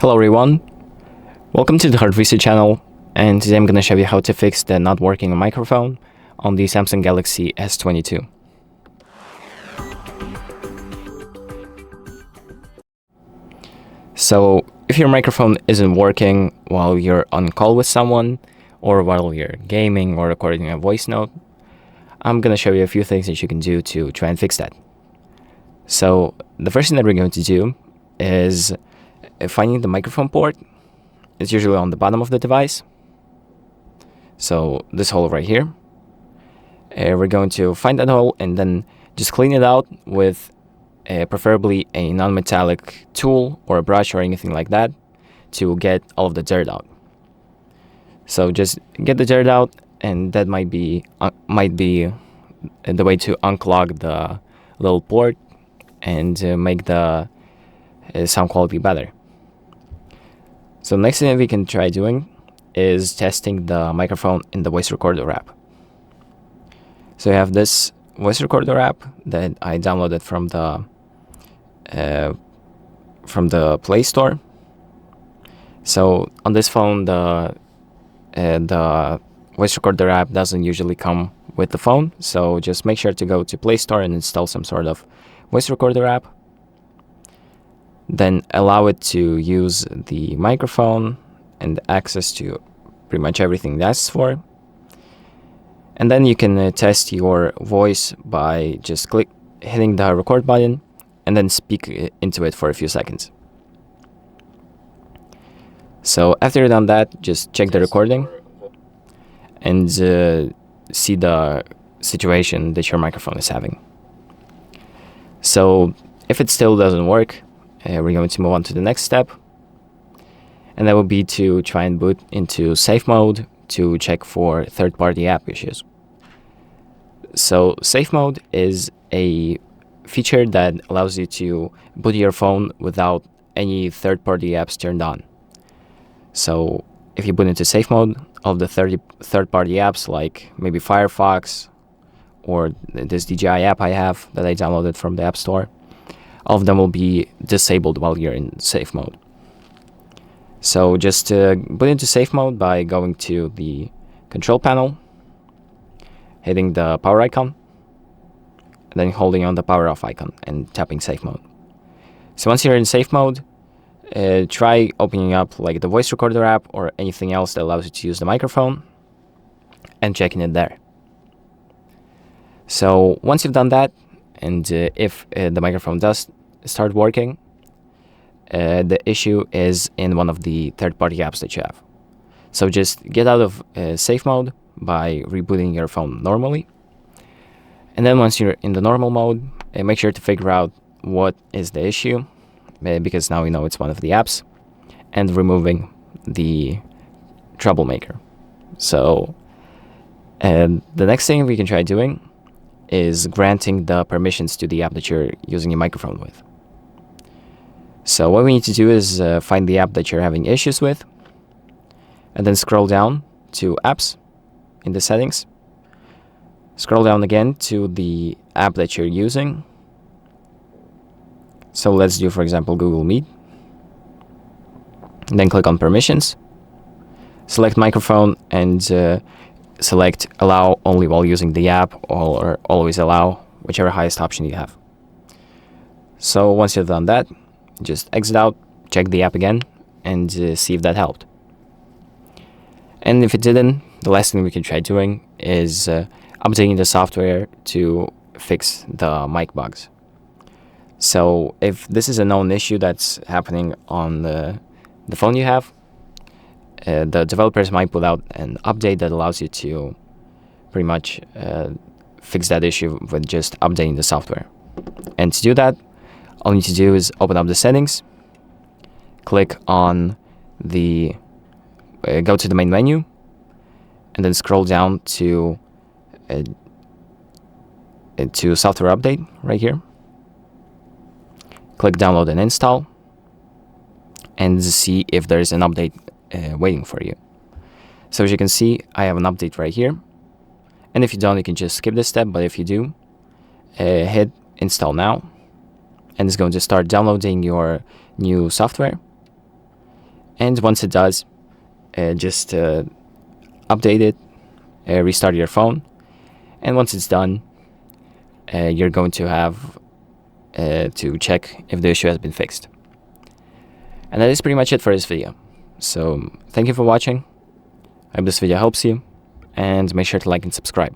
Hello everyone, welcome to the HardReset channel, and today I'm going to show you how to fix the not working microphone on the SAMSUNG Galaxy S22. So if your microphone isn't working while you're on call with someone, or while you're gaming or recording a voice note, I'm going to show you a few things that you can do to try and fix that. So the first thing that we're going to do is finding the microphone port. It's usually on the bottom of the device. So this hole right here. We're going to find that hole and then just clean it out with preferably a non-metallic tool or a brush or anything like that to get all of the dirt out. So just get the dirt out, and that might be the way to unclog the little port and make the sound quality better. So next thing we can try doing is testing the microphone in the voice recorder app. So I have this voice recorder app that I downloaded from the Play Store. So on this phone, the voice recorder app doesn't usually come with the phone. So just make sure to go to Play Store and install some sort of voice recorder app. Then allow it to use the microphone and access to pretty much everything that's for. And then you can test your voice by just hitting the record button and then speak into it for a few seconds. So after you've done that, just check the recording and see the situation that your microphone is having. So if it still doesn't work, we're going to move on to the next step, and that would be to try and boot into safe mode to check for third-party app issues. So safe mode is a feature that allows you to boot your phone without any third-party apps turned on. So if you boot into safe mode, all of the third-party apps like maybe Firefox or this DJI app I have that I downloaded from the App Store, all of them will be disabled while you're in safe mode. So just boot into safe mode by going to the control panel, hitting the power icon, and then holding on the power off icon and tapping safe mode. So once you're in safe mode, try opening up like the voice recorder app or anything else that allows you to use the microphone and checking it there. So once you've done that, and if the microphone does start working, the issue is in one of the third-party apps that you have. So just get out of safe mode by rebooting your phone normally. And then once you're in the normal mode, make sure to figure out what is the issue, because now we know it's one of the apps, and removing the troublemaker. So the next thing we can try doing is granting the permissions to the app that you're using your microphone with. So what we need to do is find the app that you're having issues with, and then scroll down to apps in the settings. Scroll down again to the app that you're using. So let's do, for example, Google Meet. And then click on permissions. Select microphone and select allow only while using the app, or always allow, whichever highest option you have. So once you've done that, just exit out, check the app again, and see if that helped. And if it didn't, the last thing we can try doing is updating the software to fix the mic bugs. So if this is a known issue that's happening on the phone you have, the developers might put out an update that allows you to pretty much fix that issue with just updating the software. And to do that, all you need to do is open up the settings, click on the go to the main menu, and then scroll down to software update right here. Click download and install, and see if there is an update waiting for you. So as you can see, I have an update right here, and if you don't, you can just skip this step, but if you do, hit install now, and it's going to start downloading your new software. And once it does, just update it, restart your phone, and once it's done, you're going to have to check if the issue has been fixed. And that is pretty much it for this video. So thank you for watching. I hope this video helps you, and make sure to like and subscribe.